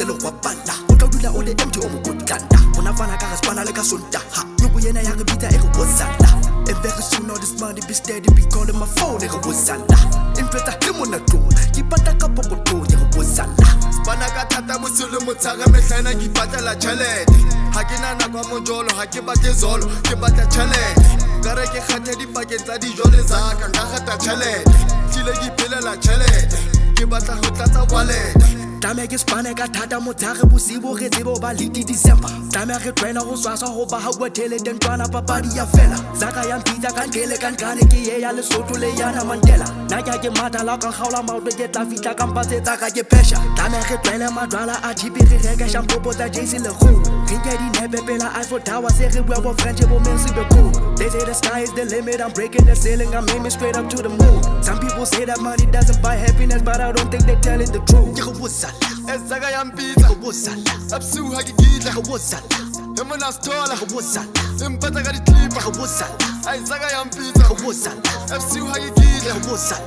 le kwa banda o tla dula o le empty o mo kotkanda ona fana ka respana le ka sonta ha nyoko yena ya re bitsa e go bosanda and very soon all this money be steady be calling my phone e go bosanda infeta ke mona tlo ke pata ka pokoto e go bosanda spana ka thata bosolo motsaga mehlana ke patela chalete ha ke nana kwa mojolo ha ke batle zolo ke batla chalete kare ke khathe dipakeng tsa dijole zaka nka khata chalete tlile ke phelela chalete ke batla ho tlatsa wallet Tame ke spane ka thata motsage bosibo re tsebo ba liti December Tame re trainer go swaswa go ba ha bua tele tentwana papadi ya fela Zaka ya mpitsa ka ntele ka nkane ke ye ya Lesotho le yana Mandela Na ke ke mata la ka khaula maoto ke tla fitla ka mpatsetsa ka ke pesha Tame re trainer madwala a thipi re reka shampoo tsa JC le go Re ke di nepe pela iPhone tower se re bua bo French bo mensi be cool They say the sky is the limit I'm breaking the ceiling I'm aiming straight up to the moon Some people say that money doesn't buy happiness but I don't think they're telling the truth Ezaga ya mpitsa Wosala, Absu ha ke gitla wosala, Emona stola wosala, Empata ka ditlipa wosala, Ezaga ya mpitsa wosala, Absu ha ke gitla wosala,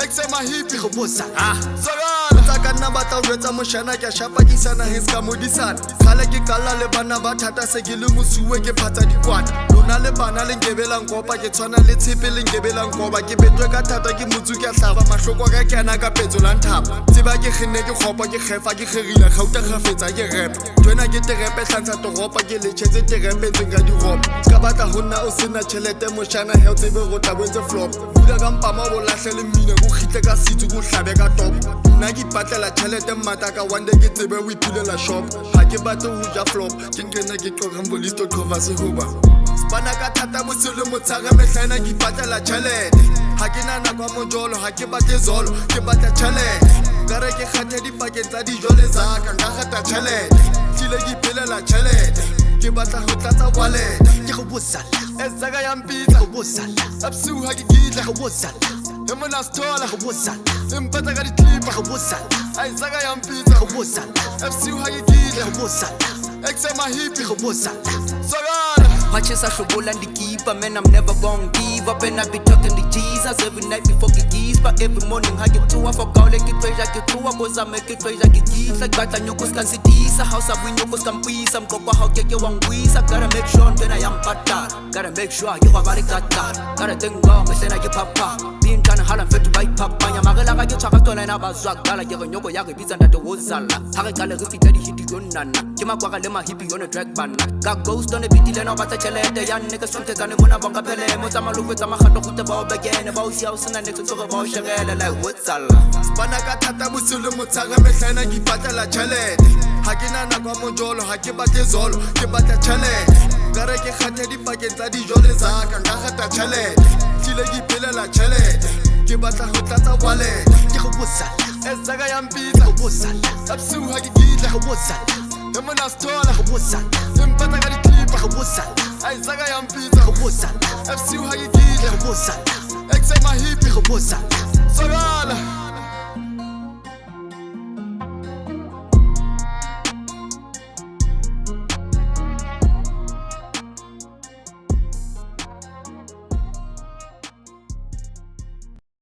Exema hippie wosala. Sagala Taka na batla retsa moshana ke shapa ke sana his ka modisana Khale ke kala le bana ba thata se ke le mosuwe ke phatsa dikwata Lona le bana le ngebelang kopa ke tshwana le tshepe le ngebelang koba ke betwe ka thata ke motsu ke hlaba mahloko ka kena ka petso la nthapa tseba ke khinne ke khopa ke kgefa ke kgerile gauta gafetsa ke rap tjena ke terepe hlantsa toropa ke le tshetse terepe tsenga di ropa ska batla honna o sena chelete moshana he o tsebe go tabetse flop bula ka mpama bo lahle le mmina go khitle ka sitsu go hlabe ka top nna ke patlela chelete mataka one day ke tsebe o ipulela shop ha ke batle ho ja flop ke nkena ke qoga mbolisto cover se hoba spana ka thata bosolo motsaga mehlana ke patlela chelete ha ke nana kwa mojolo ha ke batle zolo ke batla chelete kare ke khathe dipakeng tsa dijole zaka nka khata chelete tlile ke phelela chelete ke batla ho tlatsa wallet Ke go wosala, Ezaga ya mpitsa wosala, Absu ha ke gitla wosala, Emona stola wosala, Empata ka ditlipa wosala, Ezaga ya mpitsa wosala, Absu ha ke gitla wosala, Exema hippie wosala. Sagala Watches I should and the keeper, man, I'm never gonna give up. And I be talking to Jesus every night before the keys. But every morning, I get to for call like it treasure, get to cause I make it treasure, get keys. Like that, and you can see this. A house of windows can please. I'm going to get you one squeeze. I gotta make sure then I am pata. Gotta make sure you have a that. Gotta think of me, saying I get papa. Being trying to haul fit to buy papa. I'm a girl, I get chocolate and I was a gala, give a yoko yaki pizza that the was a la. I got a repeat that hit you nana. Jima Quagalema hippie on a track banner. Got ghost on the beat, and about the young niggas from Tegana Bunga Pele, Mozamalu with Amahano with the Bob again, about Yaus and next to about Shagala, like Woodsala. Spanaga tata musulu mutsaga mehlana ke patela chelete ha ke nana kwa mojolo ha ke batle zolo ke batla chelete kare ke khathe dipakeng tsa dijole zaka nka khata chelete tlile ke phelela chelete ke batla ho tlatsa wallet Ke go wosala, Ezaga ya mpitsa wosala, Absu ha ke gitla wosala, Emona stola wosala, Empata ka ditlipa wosala, Ezaga ya mpitsa wosala, Absu ha ke gitla wosala, Exema hippie wosala.